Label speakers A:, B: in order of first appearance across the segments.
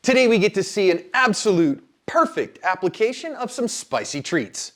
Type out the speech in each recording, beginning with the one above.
A: Today we get to see an absolute perfect application of some spicy treats.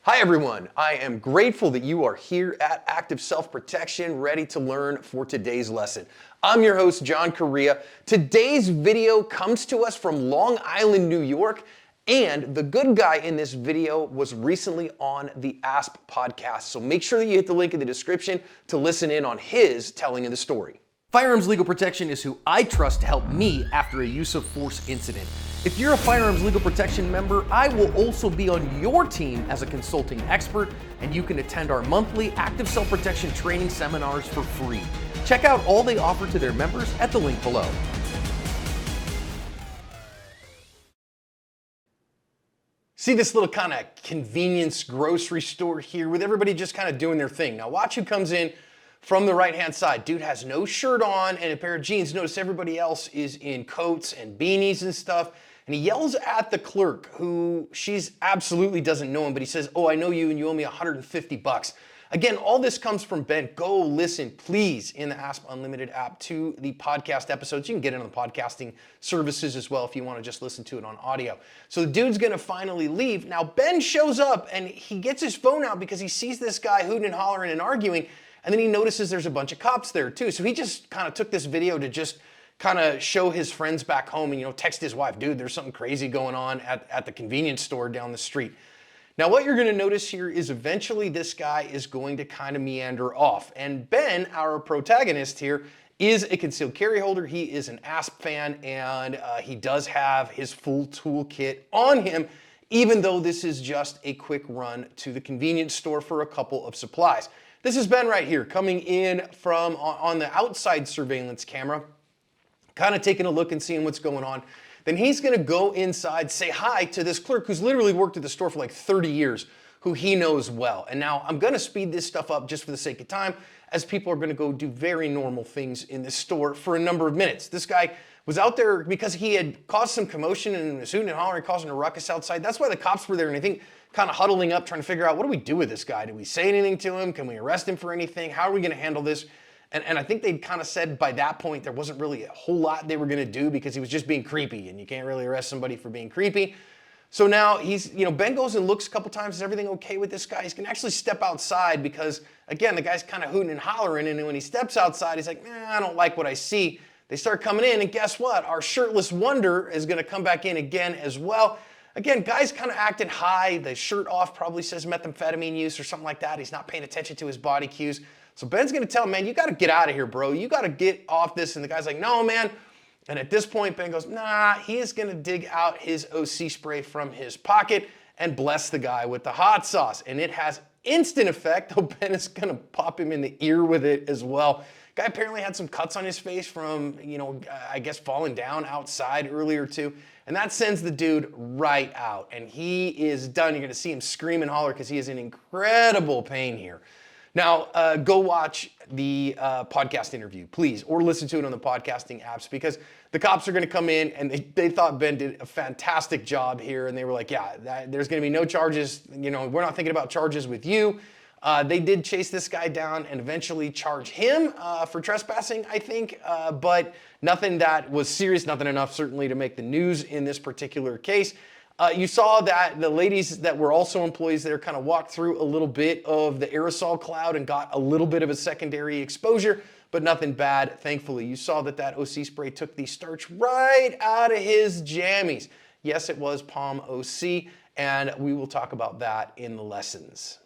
A: Hi everyone, I am grateful that you are here at Active Self-Protection, ready to learn for today's lesson. I'm your host, John Correa. Today's video comes to us from Long Island, New York, and the good guy in this video was recently on the ASP podcast, so make sure that you hit the link in the description to listen in on his telling of the story. Firearms Legal Protection is who I trust to help me after a use of force incident. If you're a Firearms Legal Protection member, I will also be on your team as a consulting expert, and you can attend our monthly Active Self-Protection training seminars for free. Check out all they offer to their members at the link below. See this little kind of convenience grocery store here with everybody just kind of doing their thing. Now watch who comes in from the right-hand side. Dude has no shirt on and a pair of jeans. Notice everybody else is in coats and beanies and stuff. And he yells at the clerk, who she's absolutely doesn't know him, but he says, "Oh, I know you and you owe me $150. Again, all this comes from Ben. Go listen, please, in the ASP Unlimited app to the podcast episodes. You can get it on the podcasting services as well if you want to just listen to it on audio. So the dude's going to finally leave. Now, Ben shows up and he gets his phone out because he sees this guy hooting and hollering and arguing, and then he notices there's a bunch of cops there too. So he just kind of took this video to just kind of show his friends back home and, text his wife, "Dude, there's something crazy going on at the convenience store down the street." Now, what you're going to notice here is eventually this guy is going to kind of meander off. And Ben, our protagonist here, is a concealed carry holder. He is an ASP fan, and he does have his full toolkit on him, even though this is just a quick run to the convenience store for a couple of supplies. This is Ben right here, coming in from on the outside surveillance camera, kind of taking a look and seeing what's going on. Then he's gonna go inside, say hi to this clerk who's literally worked at the store for like 30 years, who he knows well. And now I'm gonna speed this stuff up just for the sake of time, as people are gonna go do very normal things in this store for a number of minutes. This guy was out there because he had caused some commotion and was hooting and hollering, causing a ruckus outside. That's why the cops were there, and I think kind of huddling up, trying to figure out, what do we do with this guy? Do we say anything to him? Can we arrest him for anything? How are we gonna handle this? And I think they'd kind of said by that point there wasn't really a whole lot they were going to do because he was just being creepy, and you can't really arrest somebody for being creepy. So now Ben goes and looks a couple times. Is everything okay with this guy? He's going to actually step outside because, again, the guy's kind of hooting and hollering, and when he steps outside, he's like, I don't like what I see. They start coming in, and guess what? Our shirtless wonder is going to come back in again as well. Again, guy's kind of acting high. The shirt off probably says methamphetamine use or something like that. He's not paying attention to his body cues. So Ben's gonna tell him, "Man, you gotta get out of here, bro. You gotta get off this." And the guy's like, "No, man." And at this point, Ben goes, "Nah," he is gonna dig out his OC spray from his pocket and bless the guy with the hot sauce. And it has instant effect, though Ben is gonna pop him in the ear with it as well. Guy apparently had some cuts on his face from, I guess falling down outside earlier too. And that sends the dude right out. And he is done. You're gonna see him scream and holler because he is in incredible pain here. Now, go watch the podcast interview, please, or listen to it on the podcasting apps, because the cops are going to come in and they thought Ben did a fantastic job here, and they were like, "Yeah, there's going to be no charges. We're not thinking about charges with you." They did chase this guy down and eventually charge him for trespassing, I think, but nothing that was serious, nothing enough certainly to make the news in this particular case. You saw that the ladies that were also employees there kind of walked through a little bit of the aerosol cloud and got a little bit of a secondary exposure, but nothing bad, thankfully. You saw that OC spray took the starch right out of his jammies. Yes, it was Palm OC, and we will talk about that in the lessons.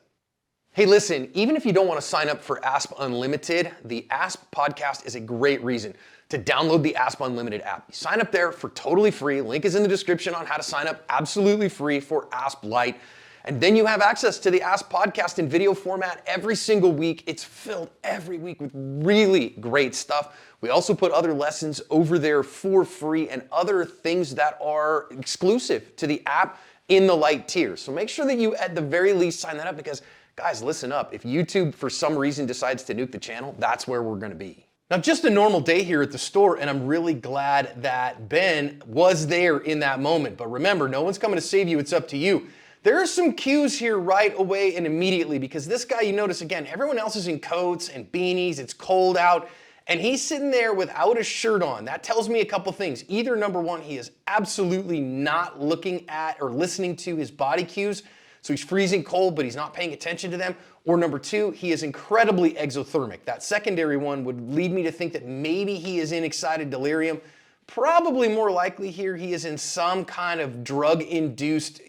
A: Hey, listen, even if you don't want to sign up for ASP Unlimited, the ASP podcast is a great reason to download the ASP Unlimited app. You sign up there for totally free. Link is in the description on how to sign up absolutely free for ASP Lite. And then you have access to the ASP podcast in video format every single week. It's filled every week with really great stuff. We also put other lessons over there for free and other things that are exclusive to the app in the Lite tier. So make sure that you at the very least sign that up, because guys, listen up. If YouTube for some reason decides to nuke the channel, that's where we're going to be. Now, just a normal day here at the store, and I'm really glad that Ben was there in that moment. But remember, no one's coming to save you. It's up to you. There are some cues here right away and immediately because this guy, you notice again, everyone else is in coats and beanies, it's cold out, and he's sitting there without a shirt on. That tells me a couple things. Either number one, he is absolutely not looking at or listening to his body cues, so he's freezing cold, but he's not paying attention to them. Or number two, he is incredibly exothermic. That secondary one would lead me to think that maybe he is in excited delirium. Probably more likely here, he is in some kind of drug-induced,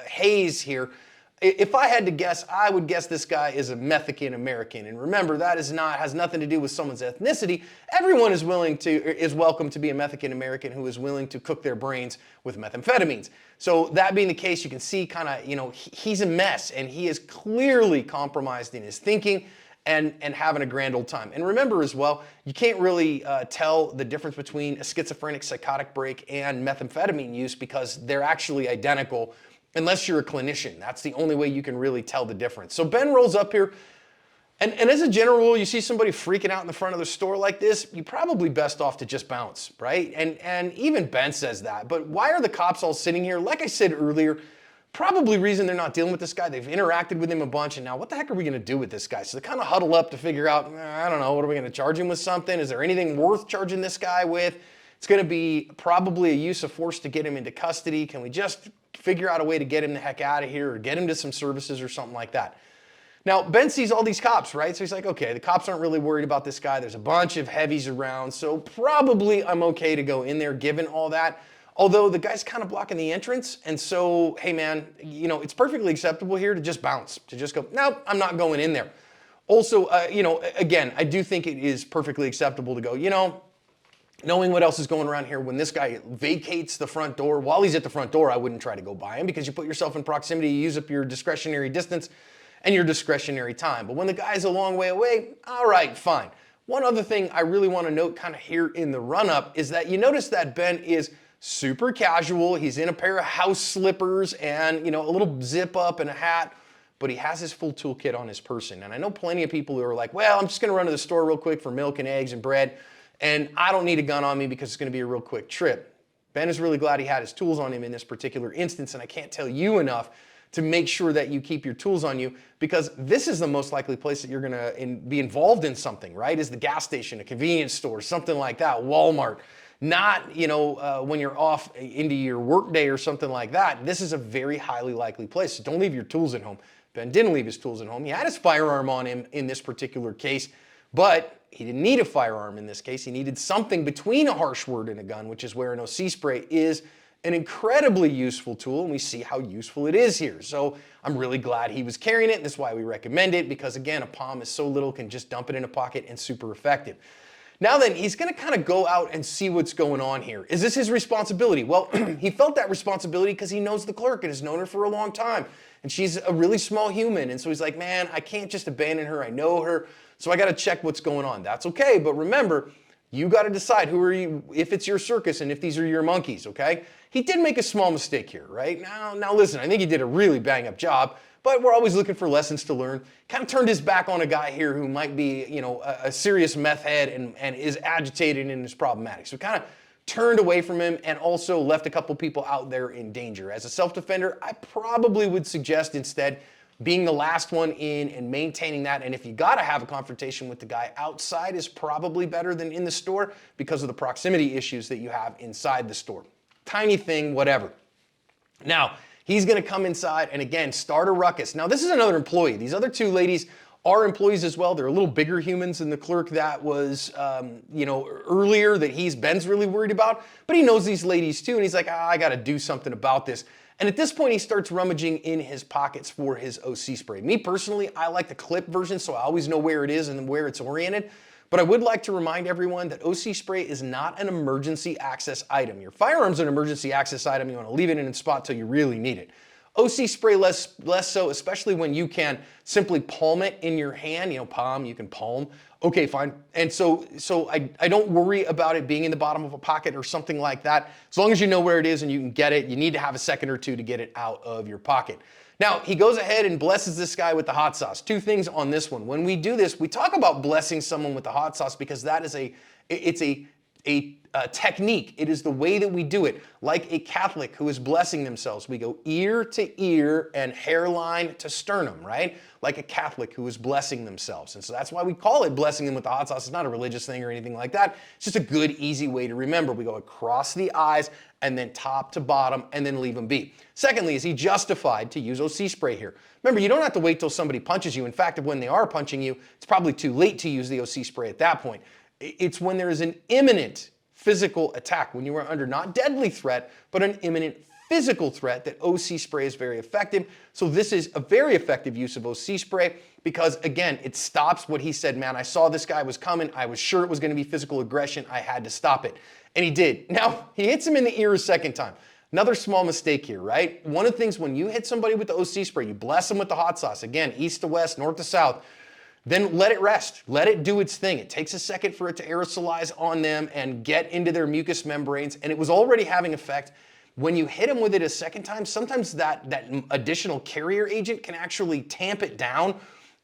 A: haze here. If I had to guess, I would guess this guy is a Mexican American. And remember, that has nothing to do with someone's ethnicity. Everyone is welcome to be a Mexican American who is willing to cook their brains with methamphetamines. So that being the case, you can see he's a mess and he is clearly compromised in his thinking and having a grand old time. And remember as well, you can't really tell the difference between a schizophrenic psychotic break and methamphetamine use because they're actually identical unless you're a clinician. That's the only way you can really tell the difference. So Ben rolls up here, and as a general rule, you see somebody freaking out in the front of the store like this, you're probably best off to just bounce, right? And even Ben says that. But why are the cops all sitting here? Like I said earlier, probably reason they're not dealing with this guy. They've interacted with him a bunch, and now what the heck are we going to do with this guy? So they kind of huddle up to figure out, I don't know, what are we going to charge him with something? Is there anything worth charging this guy with? It's going to be probably a use of force to get him into custody. Can we just figure out a way to get him the heck out of here or get him to some services or something like that? Now, Ben sees all these cops, right? So he's like, okay, the cops aren't really worried about this guy. There's a bunch of heavies around, so probably I'm okay to go in there given all that. Although the guy's kind of blocking the entrance, and so, hey man, it's perfectly acceptable here to just bounce, to just go, no, I'm not going in there. Also, again, I do think it is perfectly acceptable to go, knowing what else is going around here, when this guy vacates the front door, while he's at the front door, I wouldn't try to go by him because you put yourself in proximity, you use up your discretionary distance and your discretionary time. But when the guy's a long way away, all right, fine. One other thing I really want to note kind of here in the run-up is that you notice that Ben is super casual. He's in a pair of house slippers and, a little zip up and a hat, but he has his full toolkit on his person. And I know plenty of people who are like, well, I'm just going to run to the store real quick for milk and eggs and bread, and I don't need a gun on me because it's going to be a real quick trip. Ben is really glad he had his tools on him in this particular instance, and I can't tell you enough to make sure that you keep your tools on you, because this is the most likely place that you're going to be involved in something, right? Is the gas station, a convenience store, something like that, Walmart. Not, when you're off into your work day or something like that. This is a very highly likely place. So don't leave your tools at home. Ben didn't leave his tools at home. He had his firearm on him in this particular case, but he didn't need a firearm in this case. He needed something between a harsh word and a gun, which is where an OC spray is an incredibly useful tool, and we see how useful it is here. So I'm really glad he was carrying it, and that's why we recommend it, because again, a palm is so little, can just dump it in a pocket and super effective. Now then, he's going to kind of go out and see what's going on here. Is this his responsibility? Well, he felt that responsibility because he knows the clerk and has known her for a long time. And she's a really small human. And so he's like, man, I can't just abandon her. I know her. So I got to check what's going on. That's okay. But remember, you got to decide who are you, if it's your circus and if these are your monkeys, okay? He did make a small mistake here, right? Now listen, I think he did a really bang up job, but we're always looking for lessons to learn. Kind of turned his back on a guy here who might be, a serious meth head and is agitated and is problematic. So kind of turned away from him and also left a couple people out there in danger. As a self-defender, I probably would suggest instead being the last one in and maintaining that. And if you got to have a confrontation with the guy, outside is probably better than in the store because of the proximity issues that you have inside the store. Tiny thing, whatever. Now, he's going to come inside and again, start a ruckus. Now, this is another employee. These other two ladies are employees as well. They're a little bigger humans than the clerk that was, earlier that Ben's really worried about. But he knows these ladies too. And he's like, I got to do something about this. And at this point, he starts rummaging in his pockets for his OC spray. Me personally, I like the clip version, so I always know where it is and where it's oriented. But I would like to remind everyone that OC spray is not an emergency access item. Your firearm's an emergency access item. You want to leave it in a spot till you really need it. OC spray less so, especially when you can simply palm it in your hand. Palm, you can palm. Okay, fine. And so I don't worry about it being in the bottom of a pocket or something like that. As long as you know where it is and you can get it, you need to have a second or two to get it out of your pocket. Now, he goes ahead and blesses this guy with the hot sauce. Two things on this one. When we do this, we talk about blessing someone with the hot sauce because it's a a technique. It is the way that we do it. Like a Catholic who is blessing themselves, we go ear to ear and hairline to sternum, right? Like a Catholic who is blessing themselves. And so that's why we call it blessing them with the hot sauce. It's not a religious thing or anything like that. It's just a good, easy way to remember. We go across the eyes and then top to bottom and then leave them be. Secondly, is he justified to use OC spray here? Remember, you don't have to wait till somebody punches you. In fact, when they are punching you, it's probably too late to use the OC spray at that point. It's when there is an imminent physical attack, when you are under not deadly threat, but an imminent physical threat, that OC spray is very effective. So this is a very effective use of OC spray because, again, it stops what he said. Man, I saw this guy was coming. I was sure it was going to be physical aggression. I had to stop it. And he did. Now, he hits him in the ear a second time. Another small mistake here, right? One of the things when you hit somebody with the OC spray, you bless them with the hot sauce, again, east to west, north to south, then let it rest. Let it do its thing. It takes a second for it to aerosolize on them and get into their mucous membranes, and it was already having effect. When you hit them with it a second time, sometimes that additional carrier agent can actually tamp it down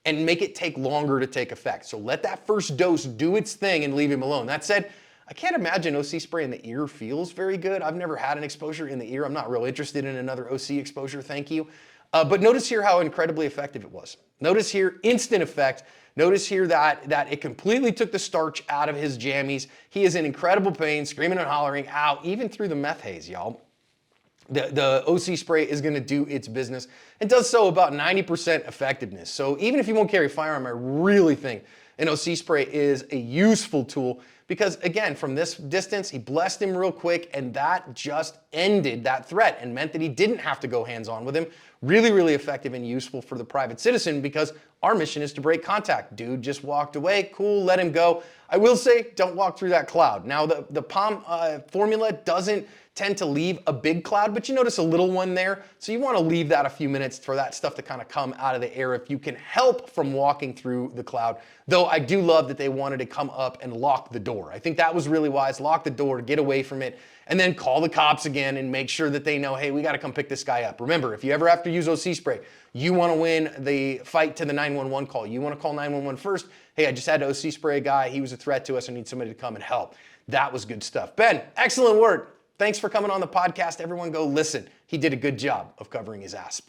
A: and make it take longer to take effect. So let that first dose do its thing and leave him alone. That said, I can't imagine OC spray in the ear feels very good. I've never had an exposure in the ear. I'm not real interested in another OC exposure, thank you. But notice here how incredibly effective it was. Notice here, instant effect. Notice here that it completely took the starch out of his jammies. He is in incredible pain, screaming and hollering, ow, even through the meth haze, y'all. The OC spray is gonna do its business. It does so about 90% effectiveness. So even if you won't carry a firearm, I really think an OC spray is a useful tool because, again, from this distance, he blessed him real quick and that just ended that threat and meant that he didn't have to go hands-on with him. Really, really effective and useful for the private citizen because our mission is to break contact. Dude just walked away, cool, let him go. I will say, don't walk through that cloud. Now, the POM formula doesn't tend to leave a big cloud, but you notice a little one there. So you want to leave that a few minutes for that stuff to kind of come out of the air if you can help from walking through the cloud. Though I do love that they wanted to come up and lock the door. I think that was really wise. Lock the door, get away from it, and then call the cops again and make sure that they know, hey, we got to come pick this guy up. Remember, if you ever have to use OC spray, you want to win the fight to the 911 call. You want to call 911 first. Hey, I just had to OC spray a guy. He was a threat to us. I need somebody to come and help. That was good stuff. Ben, excellent work. Thanks for coming on the podcast. Everyone go listen. He did a good job of covering his asp.